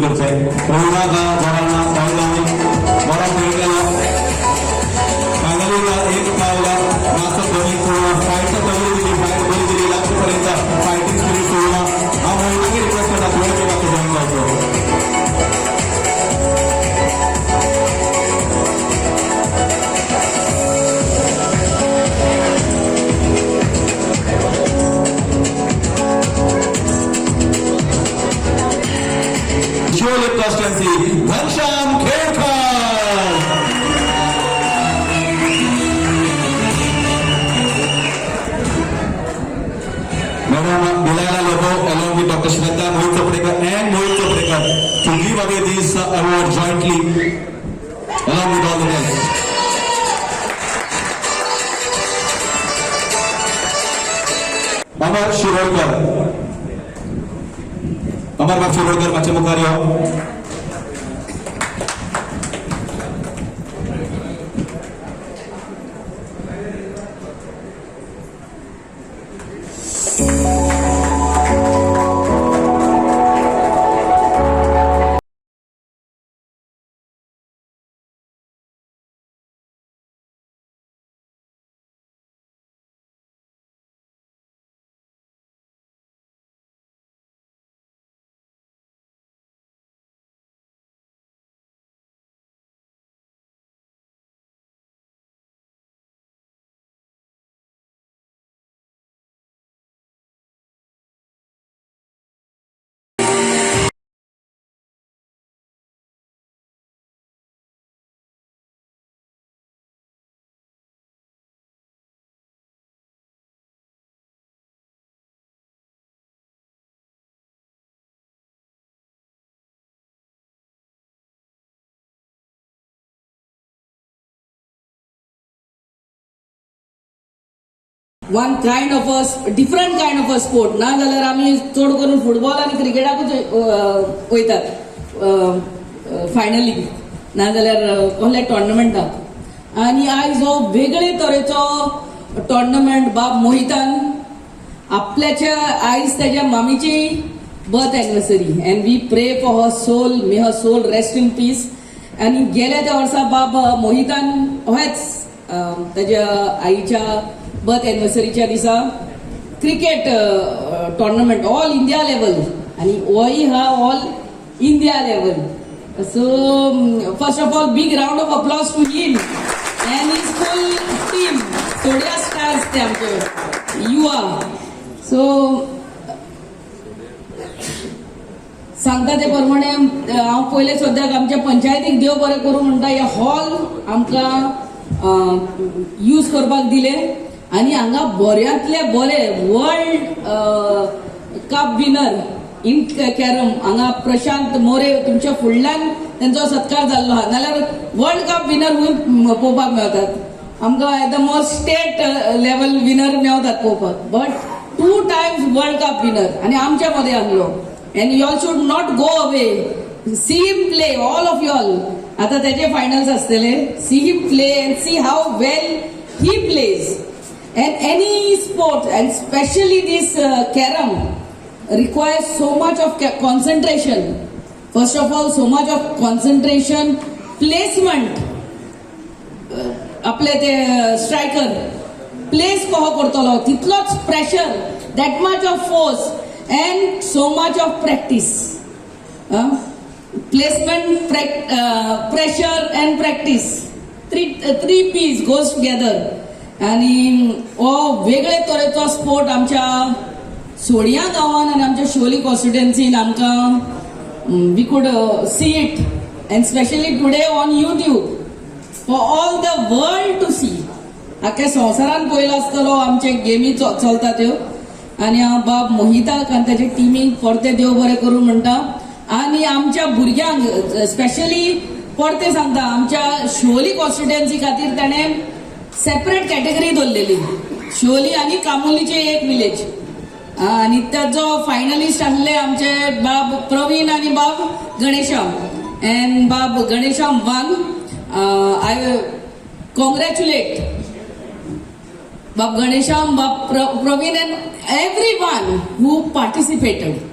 करते रविना का जवाना पावलाने बड़ा वेगळा फायनलीला एक पावला मागचं दोन्ही पूर्ण फाईट बरी दिली लास्टपर्यंत फायटिंग सुरू पूर्ण हा मोठी रिक्वेस्ट करतात वेळ बाकी जॉईन करतो Siolim constituency Ghanshyam Khedkar Madam Bilala Lobo along with Dr. Shraddha Mohit Choprekar and Mohit Choprekar to give away this award jointly along with all the guests. Amar Shirokar Amar Bab Shirokar Machamukaryo one kind of a different kind of a sport ना जाल्यार आमी चड करून football आनी क्रिकेटाकूच वयतात finally ना जाल्यार कसल्या टोर्नामेंटाक आनी आयज हो वेगळे तरेचो टोर्नामेंट बाब मोहितान आपल्याच्या आयज त्याच्या मामीची birth anniversary and we pray for her soul may her soul rest in peace आनी गेल्या त्या वर्सा बाब मोहितान हेच त्याच्या आईच्या बर्थ एनिवर्सरीच्या दिसा cricket tournament all India level आणि होय हा all India level so first of all big round of applause to him and his full team सोडिया स्टार्स ते आमचे युवा सो सांगता ते प्रमाणे हांव पयले सद्याक आमच्या पंचायतीक देव बरें करूं म्हणटा हे हॉल आमकां यूज करपाक दिले आणि हांगा बऱ्यांतले बरे world cup winner in carrom हांगा प्रशांत मोरे तुमच्या फुडल्यान त्यांचो सत्कार जाल्लो आहा नाल्यार वर्ल्ड कप विनर पळोवपाक मेळटात आमकां at the most state level winner मेळटात पळोवपाक but 2 times world cup winner आणि आमच्या मध्ये आहलो and you all should not go away see him play all of you all आता त्याचे फायनल्स असतले see him play and see how well he plays. And any sport, and especially this carom, requires so much of concentration. First of all, so much of concentration, placement. आपले ते striker place कहो करतलो तितलोच pressure, that much of force, and so much of practice. Placement, pressure, and practice. Three P's goes together. आणि हो वेगळे तरेचो sport आमच्या सोडिया गांवान आणि आमच्या शिवोली कॉन्स्टिट्युएन्सीन आमकां we could see it and specially today on YouTube for all the world to see आख्या संवसारान पयलो आसतलो आमचे गेमी चलता त्यो आणि हांव बाब मोहिताक आनी त्याच्या टिमीक परते देव बरें करूं म्हणटा आणि आमच्या भुरग्यांक स्पेशली परते सांगता आमच्या शिवोली कॉन्स्टिट्युएन्सी खातीर ताणें सेपरेट कॅटेगरी दवरलेली शिवोली आणि कामोलीचे एक विलेज आणि त्याचो फायनलिस्ट आसले आमचे बाब प्रवीण आणि बाब गणेशम अँड बाब गणेशम वन आय कॉंग्रॅच्युलेट बाब Ganesham, Baab Praveen and everyone who participated.